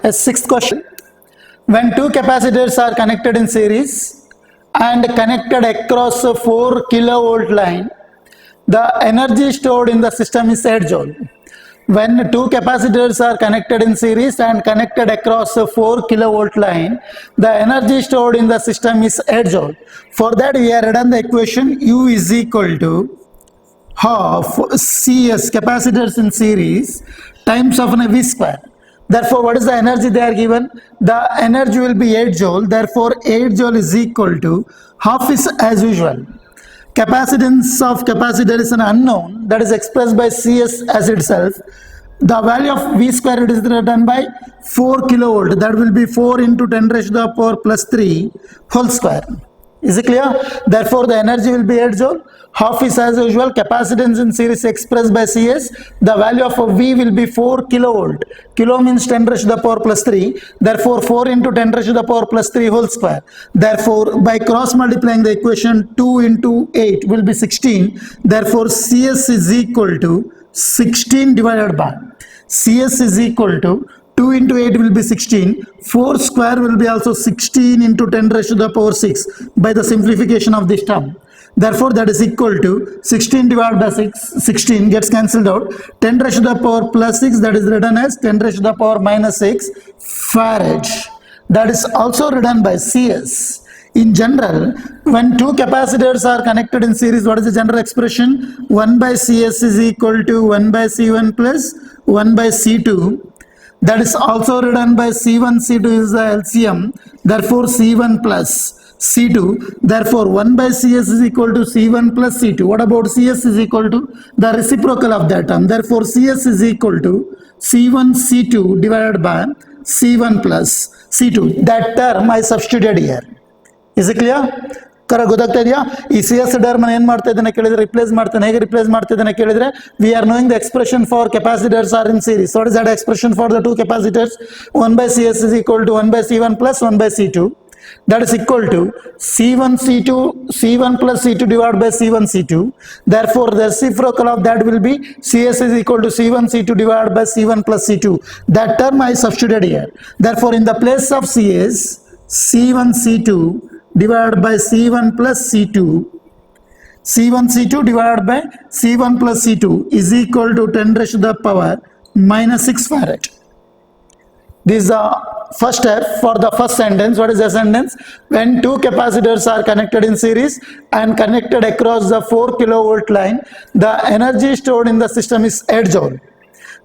A sixth question. When two capacitors are connected in series and connected across a 4 kilovolt line, the energy stored in the system is 8 joule. When two capacitors are connected in series and connected across a 4 kilovolt line, the energy stored in the system is 8 joule. For that, we have written the equation U is equal to half CS, capacitors in series, times of V square. Therefore, what is the energy they are given? The energy will be 8 joule. Therefore, 8 joule is equal to half is as usual. Capacitance of capacitor is an unknown that is expressed by CS as itself. The value of V square is written by 4 kilovolt. That will be 4 into 10 raised to the power plus 3 whole square. Is it clear? Therefore, the energy will be 8 joule. Half is as usual. Capacitance in series expressed by CS. The value of V will be 4 kilovolt. Kilo means 10 raised to the power plus 3. Therefore, 4 into 10 raised to the power plus 3 whole square. Therefore, by cross multiplying the equation, 2 into 8 will be 16. Therefore, CS is equal to 16 divided by CS is equal to 2 into 8 will be 16. 4 square will be also 16 into 10 raised to the power 6 by the simplification of this term. Therefore, that is equal to 16 divided by 16 gets cancelled out. 10 raised to the power plus 6, that is written as 10 raised to the power minus 6 farad. That is also written by CS. In general, when two capacitors are connected in series, what is the general expression? 1 by CS is equal to 1 by C1 plus 1 by C2. That is also written by C1, C2 is the LCM. Therefore, C1 plus C2. Therefore, 1 by CS is equal to C1 plus C2. What about CS is equal to the reciprocal of that term? Therefore, CS is equal to C1 C2 divided by C1 plus C2. That term I substituted here. Is it clear? ಕರ ಗೊತ್ತಾಗ್ತಾ ಇದೆಯಾ? ಈ C S term ಏನು ಮಾಡ್ತಾ ಇದ್ದಾನೆ ಕೇಳಿದ್ರೆ replace ಮಾಡ್ತಾನೆ. ಹೇಗೆ ರಿಪ್ಲೇಸ್ ಮಾಡ್ತಾ ಇದ್ದಾನೆ ಕೇಳಿದ್ರೆ we are knowing the expression for capacitors R in series. What is that expression for the two capacitors? 1 by CS is equal to 1 by C1 plus 1 by C2. That is equal to C1 C2 C1 plus C2 divided by C1 C2. Therefore, the reciprocal of that will be CS is equal to C1 C2 divided by C1 plus C2. That term I substituted here. Therefore, in the place of CS, C1 C2 divided by C1 plus C2, C1 C2 divided by C1 plus C2 is equal to 10 raised to the power minus 6 farad. This is the first step for the first sentence. What is the sentence? When two capacitors are connected in series and connected across the 4 kilovolt line, the energy stored in the system is 8 joule.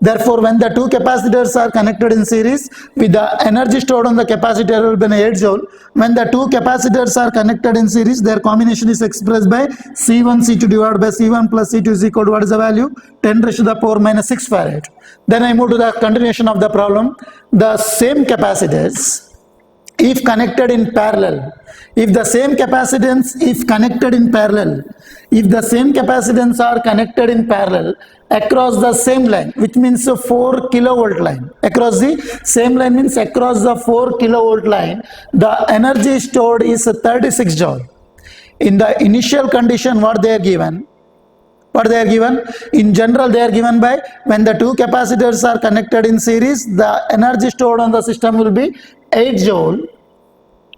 Therefore, when the two capacitors are connected in series, with the energy stored on the capacitor will be 8 joule. When the two capacitors are connected in series, their combination is expressed by C1 C2 divided by C1 plus C2 is equal to what is the value? 10 raised to the power minus 6 farad. Then I move to the continuation of the problem. The same capacitors, if connected in parallel, if the same capacitance if connected in parallel, if the same capacitance are connected in parallel across the same line, which means a 4 kilovolt line, across the same line means across the 4 kilovolt line, the energy stored is 36 joule. In the initial condition, what they are given? What they are given? In general, they are given by when the two capacitors are connected in series, the energy stored on the system will be 8 joule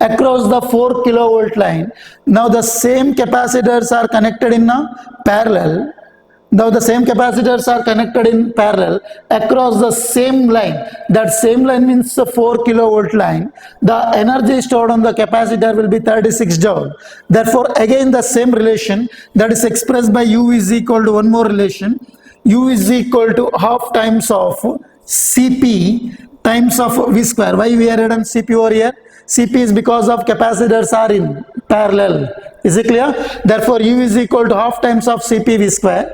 across the 4 kilovolt line. Now the same capacitors are connected in a parallel. Now the same capacitors are connected in parallel across the same line. That same line means a 4 kilovolt line. The energy stored on the capacitor will be 36 joule. Therefore, again the same relation that is expressed by U is equal to one more relation. U is equal to half times of Cp times of V square. Why we are written Cp over here? Cp is because of capacitors are in parallel. Is it clear? Therefore, U is equal to half times of Cp V square.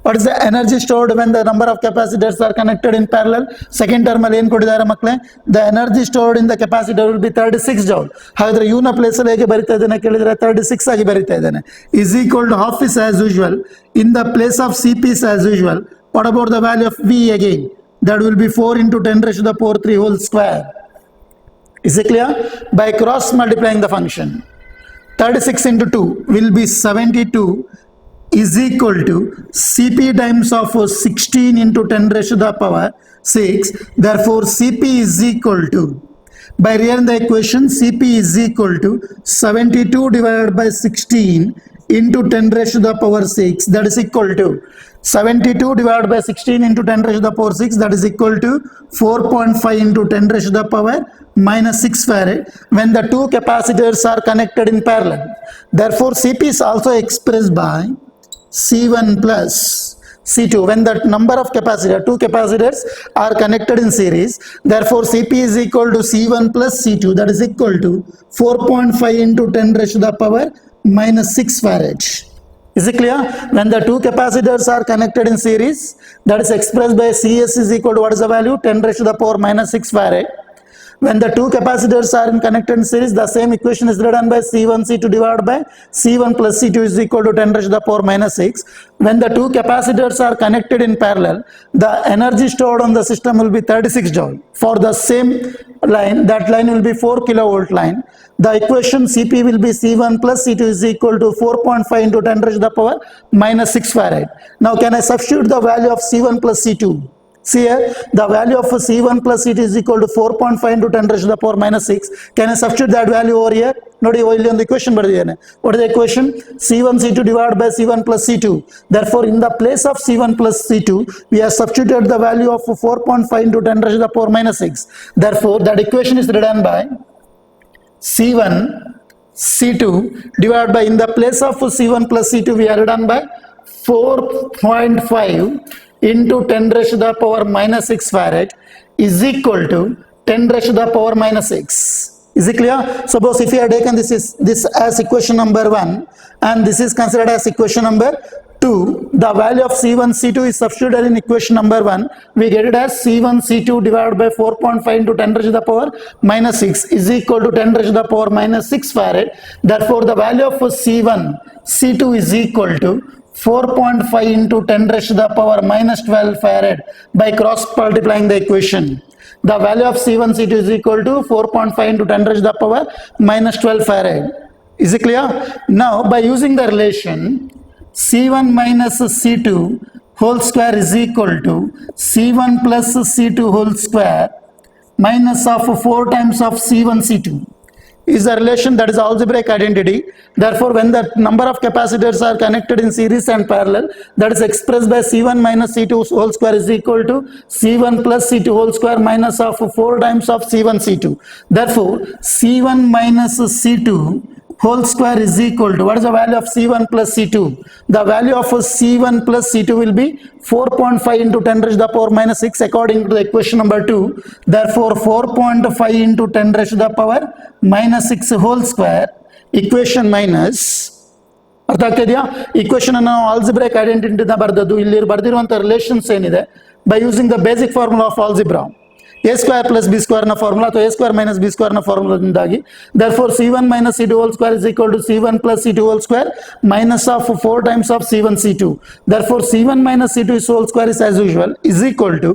What is the energy stored when the number of capacitors are connected in parallel? Second term ಅಲ್ಲಿ ಏನು ಕೊಟ್ಟಿದ್ದಾರೆ ಮಕ್ಕಳೇ? The energy stored in the capacitor will be 36 joule. ಹಾಗಾದ್ರೆ U ನ place ಅಲ್ಲಿ ಹೇಗೆ ಬರಿತಾ ಇದ್ದೇನೆ ಕೇಳಿದ್ರೆ 36 ಆಗಿ ಬರಿತಾ ಇದ್ದೇನೆ. Is equal to half is as usual. In the place of Cp is as usual. What about the value of V again? That will be 4 into 10 raised to the power 3 whole square. Is it clear? By cross multiplying the function, 36 into 2 will be 72 is equal to Cp times of 16 into 10 raised to the power 6. Therefore, Cp is equal to, by rewriting the equation, Cp is equal to 72 divided by 16 into 10 raised to the power 6, that is equal to 72 divided by 16 into 10 raised to the power 6, that is equal to 4.5 into 10 raised to the power minus 6 farad when the two capacitors are connected in parallel. Therefore, Cp is also expressed by C1 plus C2 when the number of two capacitors are connected in series. Therefore, Cp is equal to C1 plus C2, that is equal to 4.5 into 10 raised to the power minus 6 farad. Is it clear? When the two capacitors are connected in series, that is expressed by Cs is equal to, what is the value? 10 raised to the power minus 6 farad. When the two capacitors are connected in series, the same equation is written by C1 C2 divided by C1 plus C2 is equal to 10 raised to the power minus 6. When the two capacitors are connected in parallel, the energy stored on the system will be 36 joule. For the same line, that line will be 4 kilovolt line. The equation Cp will be C1 plus C2 is equal to 4.5 into 10 raised to the power minus 6 farad. Now, can I substitute the value of C1 plus C2? See here, the value of C1 plus C2 is equal to 4.5 into 10 raised to the power minus 6. Can I substitute that value over here? Nodi, only on the equation. What is the equation? C1 C2 divided by C1 plus C2. Therefore, in the place of C1 plus C2, we have substituted the value of 4.5 into 10 raised to the power minus 6. Therefore, that equation is written by C1 C2 divided by, in the place of C1 plus C2, we are written by 4.5 into 10 raised to the power minus 6 farad is equal to 10 raised to the power minus 6. Is it clear? Suppose if you have taken this as equation number 1 and this is considered as equation number 2, the value of C1 C2 is substituted in equation number 1. We get it as C1 C2 divided by 4.5 into 10 raised to the power minus 6 is equal to 10 raised to the power minus 6 farad. Therefore, the value of C1 C2 is equal to 4.5 into 10 raised to the power minus 12 farad by cross multiplying the equation. The value of C1 C2 is equal to 4.5 into 10 raised to the power minus 12 farad. Is it clear? Now, by using the relation C1 minus C2 whole square is equal to C1 plus C2 whole square minus of 4 times of C1 C2. Is a relation that is algebraic identity. Therefore, when the number of capacitors are connected in series and parallel, that is expressed by C1 minus C2 whole square is equal to C1 plus C2 whole square minus of 4 times of C1 C2. Therefore, C1 minus C2 whole square is equal to, what is the value of C1 plus C2? The value of C1 plus C2 will be 4.5 into 10 raised to the power minus 6 according to the equation number 2. Therefore, 4.5 into 10 raised to the power minus 6 whole square equation minus, ಅರ್ಥ ಆಗ್ತಿದೆಯಾ? Equation ಅನ್ನು algebraic identity ಬರೆದದ್ದು. ಇಲ್ಲಿ ಬರೆದಿರುವಂಥ relations ಏನಿದೆ, by using the basic formula of algebra, a square plus b square na formula, तो a square minus b square na formulaದಿಂದಾಗಿ, therefore C1 minus C2 whole square is equal to C1 plus C2 whole square minus of 4 times of C1 C2. Therefore, C1 minus C2 whole square is as usual is equal to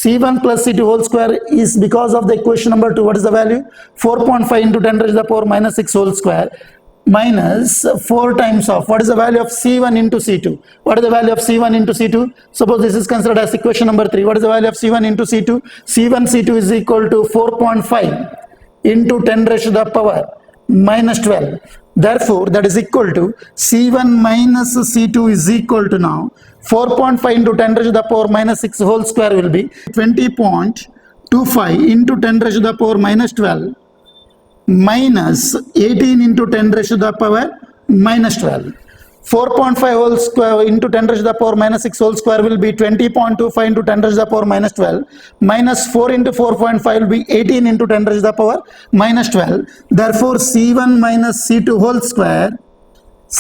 C1 plus C2 whole square is, because of the equation number 2, what is the value? 4.5 into 10 raised to the power minus 6 whole square minus 4 times of, what is the value of C1 into C2? What is the value of C1 into C2? Suppose this is considered as equation number 3. What is the value of C1 into C2? C1 C2 is equal to 4.5 into 10 raised to the power minus 12. Therefore, that is equal to C1 minus C2 is equal to, now 4.5 into 10 raised to the power minus 6 whole square will be 20.25 into 10 raised to the power minus 12 minus 18 into 10 raised to the power minus 12. 4.5 whole square into 10 raised to the power minus 6 whole square will be 20.25 into 10 raised to the power minus 12 minus 4 into 4.5 will be 18 into 10 raised to the power minus 12. Therefore, C1 minus C2 whole square,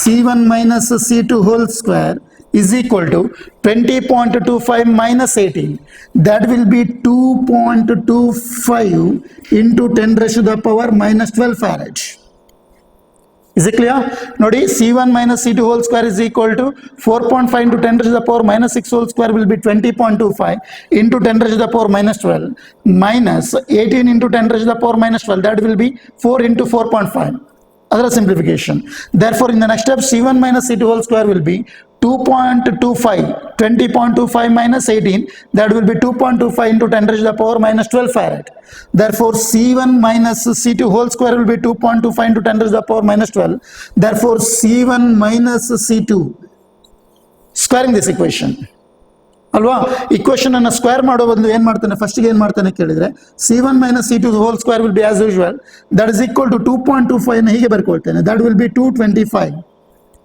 C1 minus C2 whole square is equal to 20.25 minus 18. That will be 2.25 into 10 raised to the power minus 12 farad. Is it clear? Nodi, C1 minus C2 whole square is equal to 4.5 into 10 raised to the power minus 6 whole square will be 20.25 into 10 raised to the power minus 12 minus 18 into 10 raised to the power minus 12. That will be 4 into 4.5. Other simplification. Therefore, in the next step, C1 minus C2 whole square will be 2.25, 20.25 minus 18, that will be 2.25 into 10 raised to the power minus 12 farad. Therefore, C1 minus C2 whole square will be 2.25 into 10 raised to the power minus 12. Therefore, C1 minus C2, squaring this equation. ಅಲ್ವಾ, equation ಅನ್ನು square ಮಾಡೋ ಬದಲು ಏನ್ ಮಾಡ್ತಾನೆ, first ಏನು ಮಾಡ್ತಾನೆ ಕೇಳಿದ್ರೆ C1 minus C2 whole square will be as usual, that is equal to 2.25 ಹೀಗೆ ಬರ್ಕೊಳ್ತೇನೆ, ದಟ್ ವಿಲ್ ಬಿ 225.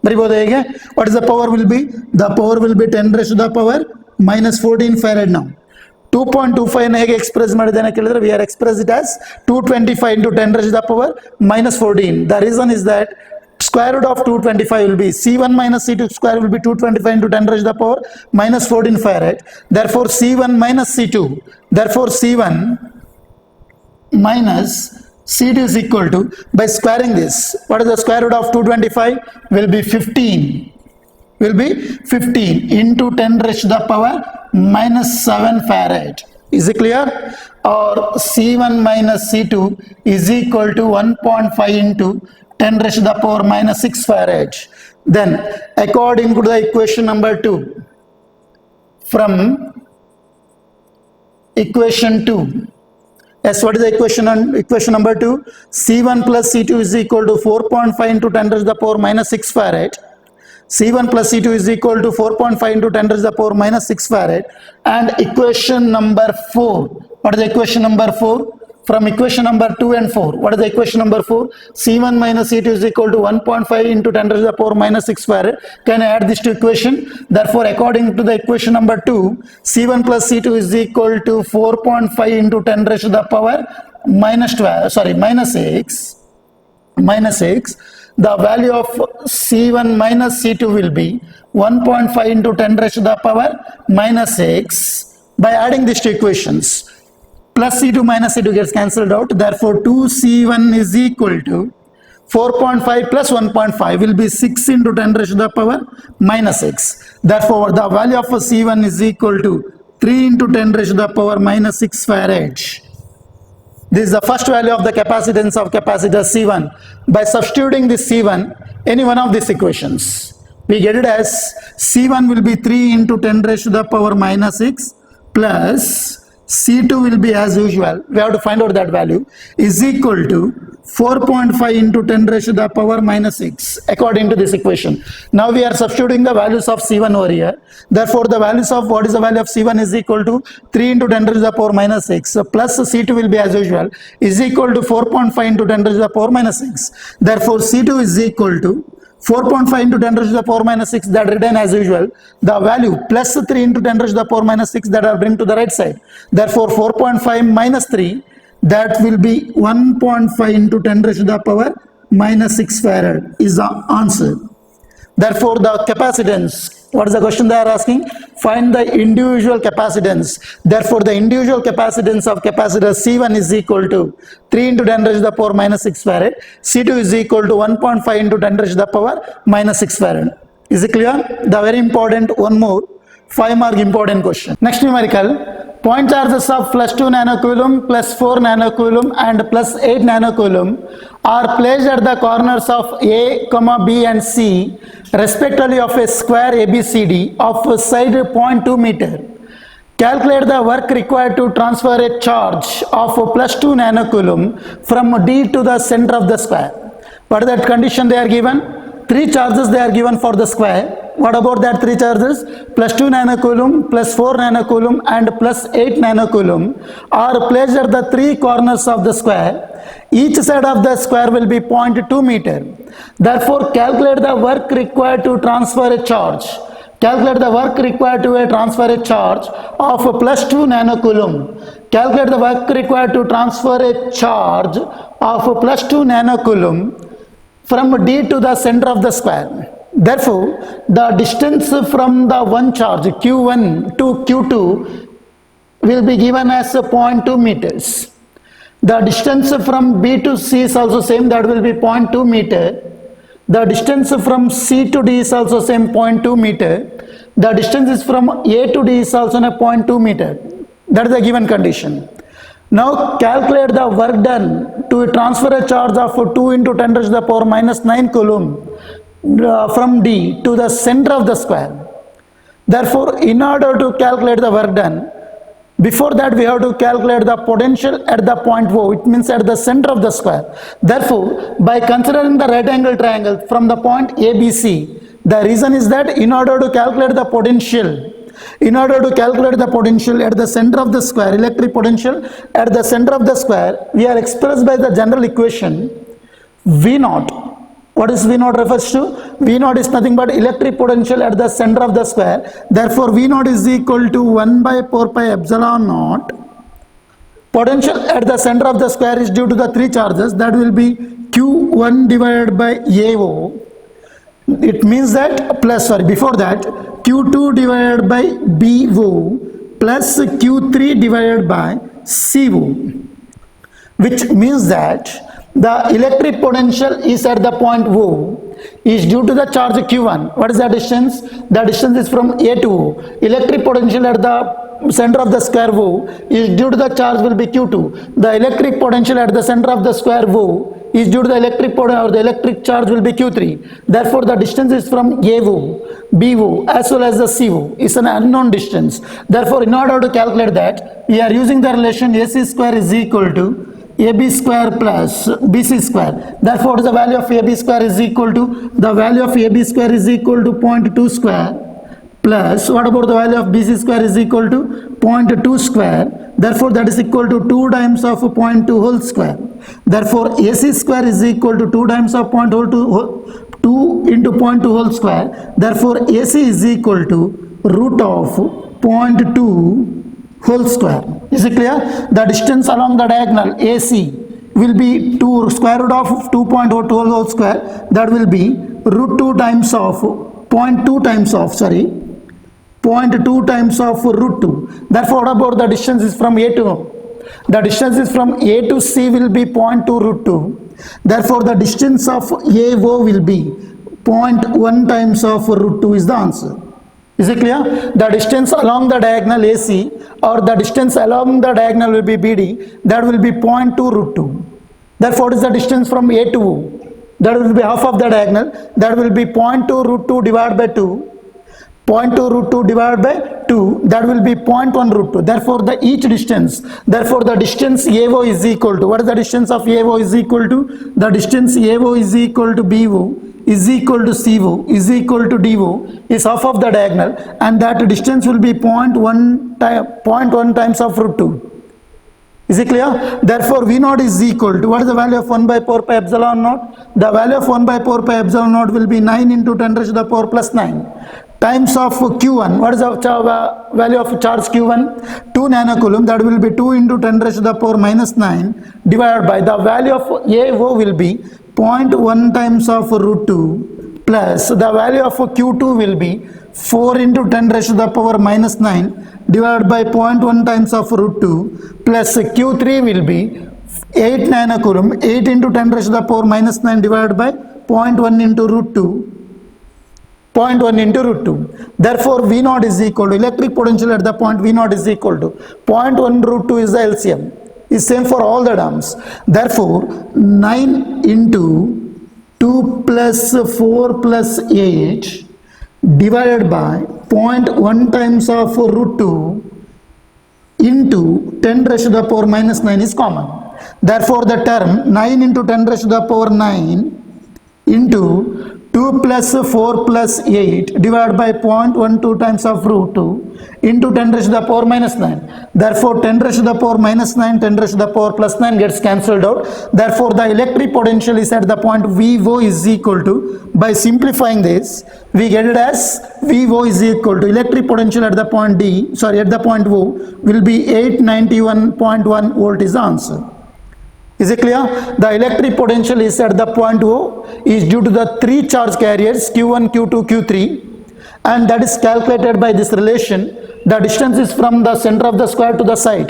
ಬರಿಬೋದು ಹೇಗೆ? What is the power will be? The power will be 10 raised to the power minus 14 farad. ನಾವು 2.25 ಹೇಗೆ express ಮಾಡಿದ್ದೇನೆ ಕೇಳಿದ್ರೆ, we are express it as 225 into 10 raised to the power minus 14. The reason is that square root of 225 will be C1 minus C2 square will be 225 into 10 raised to the power minus 14 farad. Therefore, C1 minus C2. Therefore, C1 minus C2 is equal to, by squaring this, what is the square root of 225? Will be 15. Will be 15 into 10 raised to the power minus 7 farad. Is it clear? Or C1 minus C2 is equal to 1.5 into 10 raised to the power minus 6 farad. Then, according to the equation number 2, from equation 2, yes, what is the equation number 2? C1 plus C2 is equal to 4.5 into 10 raised to the power minus 6 farad. C1 plus C2 is equal to 4.5 into 10 raised to the power minus 6 farad. And equation number 4, what is the equation number 4? From equation number 2 and 4, what is the equation number 4? C1 minus C2 is equal to 1.5 into 10 raised to the power minus 6 farad. Can I add this to equation? Therefore, according to the equation number 2, C1 plus C2 is equal to 4.5 into 10 raised to the power minus 6. The value of C1 minus C2 will be 1.5 into 10 raised to the power minus 6. By adding these two equations, plus C2 minus C2 gets cancelled out. Therefore, 2C1 is equal to 4.5 plus 1.5 will be 6 into 10 raised to the power minus 6. Therefore, the value of C1 is equal to 3 into 10 raised to the power minus 6 farad. This is the first value of the capacitance of capacitor C1. By substituting this C1, any one of these equations, we get it as C1 will be 3 into 10 raised to the power minus 6 plus C2 will be as usual, we have to find out that value, is equal to 4.5 into 10 raised to the power minus 6 according to this equation. Now we are substituting the values of C1 over here. Therefore, the values of, what is the value of C1 is equal to 3 into 10 raised to the power minus 6 plus C2 will be as usual is equal to 4.5 into 10 raised to the power minus 6. Therefore, C2 is equal to 4.5 into 10 raised to the power minus 6, that written as usual. The value plus 3 into 10 raised to the power minus 6, that I'll bring to the right side. Therefore, 4.5 minus 3, that will be 1.5 into 10 raised to the power minus 6 farad is the answer. Therefore, the capacitance, what is the question they are asking? Find the individual capacitance. Therefore, the individual capacitance of capacitor C1 is equal to 3 into 10 raised to the power minus 6 farad. C2 is equal to 1.5 into 10 raised to the power minus 6 farad. Is it clear? The very important one more 5 mark important question. Next numerical, point charges of plus 2 nanocoulomb, plus 4 nanocoulomb and plus 8 nanocoulomb are placed at the corners of A, B and C respectively of a square ABCD of side 0.2 meter. Calculate the work required to transfer a charge of plus 2 nanocoulomb from D to the center of the square. What is that condition they are given? 3 charges they are given for the square. What about that 3 charges? Plus 2 nanocoulomb, plus 4 nanocoulomb and plus 8 nanocoulomb are placed at the 3 corners of the square. Each side of the square will be 0.2 meter. Therefore, calculate the work required to transfer a charge. Calculate the work required to transfer a charge of plus 2 nanocoulomb. Calculate the work required to transfer a charge of plus 2 nanocoulomb from D to the center of the square. Therefore, the distance from the one charge Q1 to Q2 will be given as 0.2 meters. The distance from B to C is also same, that will be 0.2 meter. The distance from C to D is also same, 0.2 meter. The distance is from A to D is also a 0.2 meter. That is the given condition. Now calculate the work done to transfer a charge of 2 into 10 raised to the power minus 9 coulomb from D to the center of the square. Therefore, in order to calculate the work done, before that we have to calculate the potential at the point O, it means at the center of the square. Therefore, by considering the right angle triangle from the point ABC, the reason is that in order to calculate the potential, at the center of the square, electric potential at the center of the square, we are expressed by the general equation V naught. What is V naught refers to? V naught is nothing but electric potential at the center of the square. Therefore, V naught is equal to 1 by 4 pi epsilon naught. Potential at the center of the square is due to the three charges. That will be Q1 divided by AO. It means that before that, Q2 divided by BO plus Q3 divided by CO, which means that the electric potential is at the point O is due to the charge Q1. What is the distance? The distance is from A to O. Electric potential at the center of the square O is due to the charge will be Q2. The electric potential at the center of the square O is due to the electric potential or the electric charge will be Q3. Therefore, the distance is from AO, BO as well as the CO is an unknown distance. Therefore, in order to calculate that, we are using the relation AC square is equal to AB square plus BC square. Therefore, what is the value of AB square is equal to, the value of AB square is equal to 0.2 square plus, what about the value of BC square is equal to 0.2 square. Therefore, that is equal to 2 times of 0.2 whole square. Therefore, AC square is equal to 2 times of 2 into 0.2 whole square. Therefore, AC is equal to root of 0.2 whole square. Is it clear? The distance along the diagonal AC will be 2 square root of 2.02 whole square. That will be root 2 times of 0.2 times of 0.2 times of root 2. Therefore, what about the distance is from A to O? The distance is from A to C will be 0.2 root 2. Therefore, the distance of AO will be 0.1 times of root 2 is the answer. Is it clear? The distance along the diagonal AC or the distance along the diagonal will be BD. That will be 0.2 root 2. Therefore, what is the distance from A to O? That will be half of the diagonal. That will be 0.2 root 2 divided by 2. 0.2 root 2 divided by 2, that will be 0.1 root 2. Therefore, the distance AO is equal to, what is the distance of AO is equal to? The distance AO is equal to BO is equal to CO is equal to DO is half of the diagonal, and that distance will be 0.1 times of root 2. Is it clear? Therefore, V naught is equal to, what is the value of 1 by 4 pi epsilon naught? The value of 1 by 4 pi epsilon naught will be 9 into 10 raised to the power plus 9 times of Q1. What is the value of charge Q1? 2 nanocoulomb. That will be 2 into 10 raised to the power minus 9 divided by the value of AO will be 0.1 times of root 2 plus the value of Q2 will be 4 into 10 raised to the power minus 9 divided by 0.1 times of root 2 plus Q3 will be 8 nanocoulomb. 8 into 10 raised to the power minus 9 divided by 0.1 into root 2. 0.1 into root 2. Therefore, V naught is equal to, electric potential at the point V naught is equal to 0.1 root 2 is the LCM. Is same for all the terms. Therefore, 9 into 2 plus 4 plus 8 divided by 0.1 times of root 2 into 10 raised to the power minus 9 is common. Therefore, the term 9 into 10 raised to the power 9 into 2 plus 4 plus 8 divided by 0.12 times of root 2 into 10 raised to the power minus 9. Therefore, 10 raised to the power minus 9, 10 raised to the power plus 9 gets cancelled out. Therefore, the electric potential is at the point VO is equal to, by simplifying this, we get it as VO is equal to electric potential at the point at the point O will be 891.1 volt is the answer. Is it clear? The electric potential is at the point O is due to the three charge carriers Q1, Q2, Q3, and that is calculated by this relation. The distance is from the center of the square to the side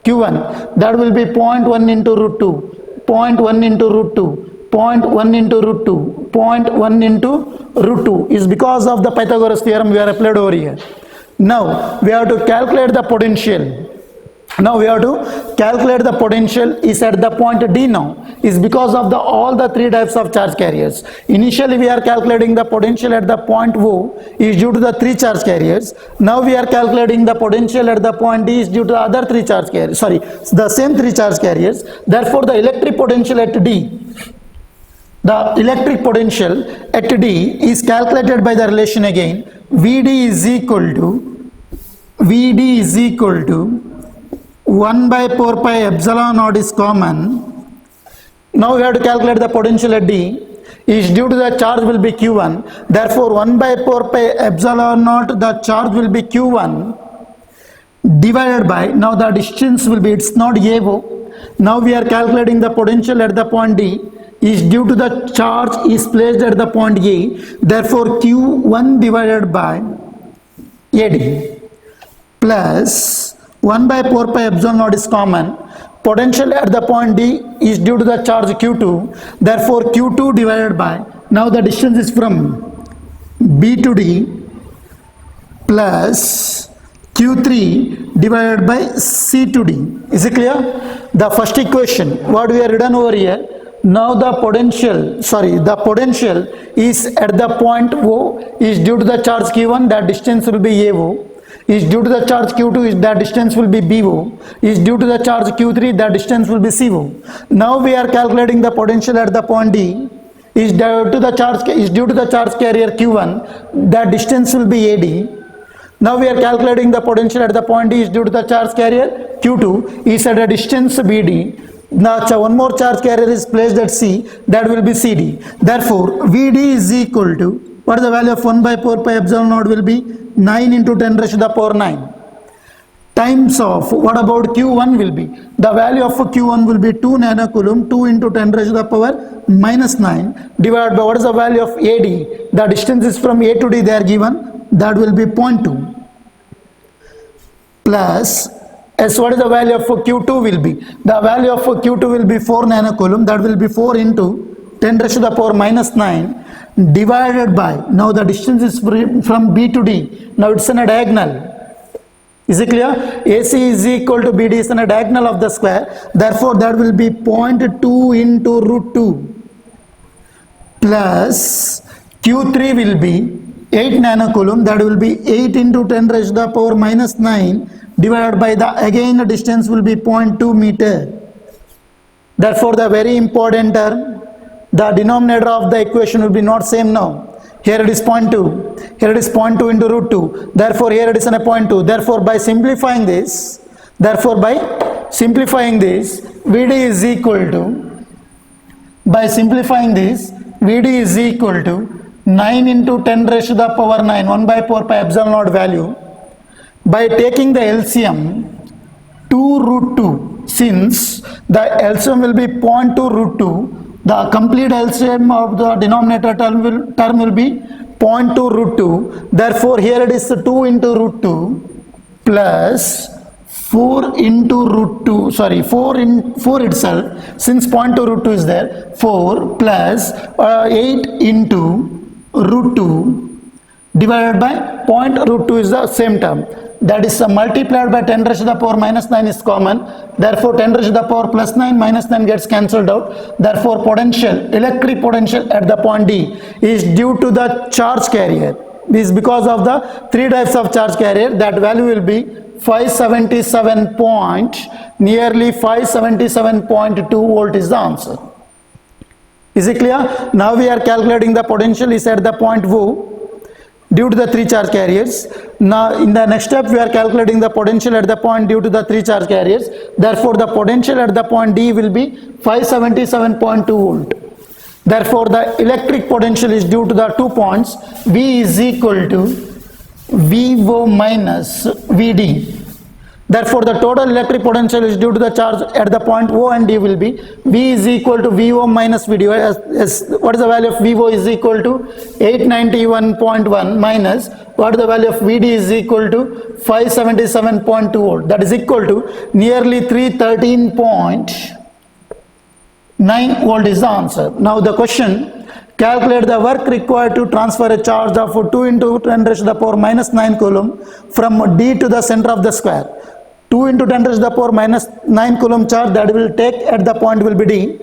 Q1. That will be 0.1 into root 2, 0.1 into root 2, 0.1 into root 2, 0.1 into root 2 is because of the Pythagoras theorem we are applied over here. Now we have to calculate the potential. Now we have to calculate the potential is at the point D now, is because of the all the three types of charge carriers. Initially we are calculating the potential at the point O is due to the three charge carriers. Now we are calculating the potential at the point D is due to the other three charge carriers, sorry, the same three charge carriers. Therefore the electric potential at D, the electric potential at D is calculated by the relation again. VD is equal to 1 by 4 pi epsilon naught is common. Now we have to calculate the potential at D is due to the charge will be Q1. Therefore 1 by 4 pi epsilon naught, the charge will be Q1 divided by, now the distance will be, it's not AO. Now we are calculating the potential at the point D is due to the charge is placed at the point A. Therefore Q1 divided by AD plus 1 by 4 pi epsilon naught is common. Potential at the point D is due to the charge Q2. Therefore Q2 divided by, now the distance is from B to D, plus Q3 divided by C to D. Is it clear? The first equation what we have written over here. Now the potential is at the point O is due to the charge Q1, that distance will be AO. Is due to the charge Q2, is that distance will be BO. Is due to the charge Q3, that distance will be CO. Now we are calculating the potential at the point D is due to the charge carrier Q1, that distance will be AD. Now we are calculating the potential at the point D is due to the charge carrier Q2 is at a distance BD. Now one more charge carrier is placed at C, that will be CD. Therefore VD is equal to, what is the value of 1 by 4 pi epsilon naught will be 9 into 10 raised to the power 9 times of, what about Q1 will be, the value of Q1 will be 2 nanocoulomb, 2 into 10 raised to the power minus 9 divided by, what is the value of AD, the distance is from A to D they are given, that will be 0.2 plus S, what is the value of Q2 will be, the value of Q2 will be 4 nanocoulomb, that will be 4 into 10 raised to the power minus 9 divided by, now the distance is from B to D, now it's in a diagonal. Is it clear? AC is equal to BD is in a diagonal of the square, therefore that will be 0.2 into root 2 plus Q3 will be 8 nanocoulomb, that will be 8 into 10 raised to the power minus 9 divided by the, again the distance will be 0.2 meter. Therefore the very important term, the denominator of the equation will be not same now. Here it is 0.2, here it is 0.2 into root 2, therefore here it is in a 0.2. Therefore by simplifying this, VD is equal to, by simplifying this, VD is equal to 9 into 10 raised to the power 9, 1 by 4 pi epsilon naught value. By taking the LCM 2 root 2, since the LCM will be 0.2 root 2, the complete LCM of the denominator term will be 0.2 root 2. Therefore here it is 2 into root 2 plus 4 into root 2, sorry 4 itself, since 0.2 root 2 is there, 4 plus 8 into root 2 divided by root 2 is the same term, that is multiplied by 10 raised to the power minus 9 is common. Therefore 10 raised to the power plus 9 minus 9 gets cancelled out. Therefore electric potential at the point D is due to the charge carrier. This is because of the three types of charge carrier, that value will be 577 nearly 577.2 volt is the answer. Is it clear? Now we are calculating the potential is at the point O due to the three charge carriers. Now in the next step we are calculating the potential at the point due to the three charge carriers. Therefore the potential at the point D will be 577.2 volt. Therefore the electric potential is due to the 2 points. V is equal to VO minus VD. Therefore the total electric potential is due to the charge at the point O and D will be V is equal to VO minus VD. What is the value of VO is equal to 891.1 minus, what is the value of VD is equal to 577.2 volt, that is equal to nearly 313.9 volt is the answer. Now the question, calculate the work required to transfer a charge of 2 into 10 raised to the power minus 9 coulomb from D to the center of the square. 2 into 10 raised to the power minus 9 coulomb charge that will take at the point will be D.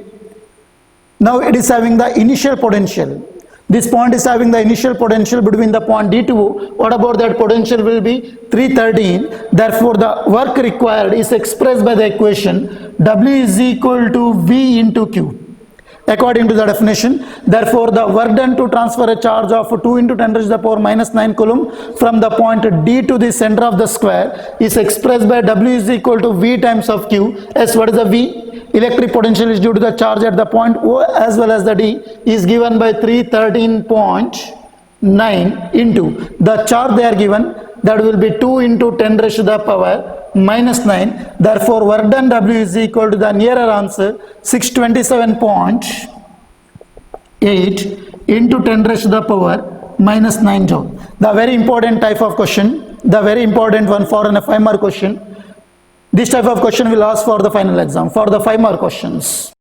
Now it is having the initial potential. This point is having the initial potential between the point D2. What about that potential will be 313. Therefore, the work required is expressed by the equation W is equal to V into Q. According to the definition, therefore, the work done to transfer a charge of 2 into 10 raised to the power minus 9 coulomb from the point D to the center of the square is expressed by W is equal to V times of Q. As what is the V? Electric potential is due to the charge at the point O as well as the D is given by 313.9 into the charge they are given, that will be 2 into 10 raised to the power minus 9. Therefore, work done W is equal to the nearer answer 627.8 into 10 raised to the power minus 9 joule. The very important type of question, the very important one for a 5 mark question. This type of question will ask for the final exam, for the 5 mark questions.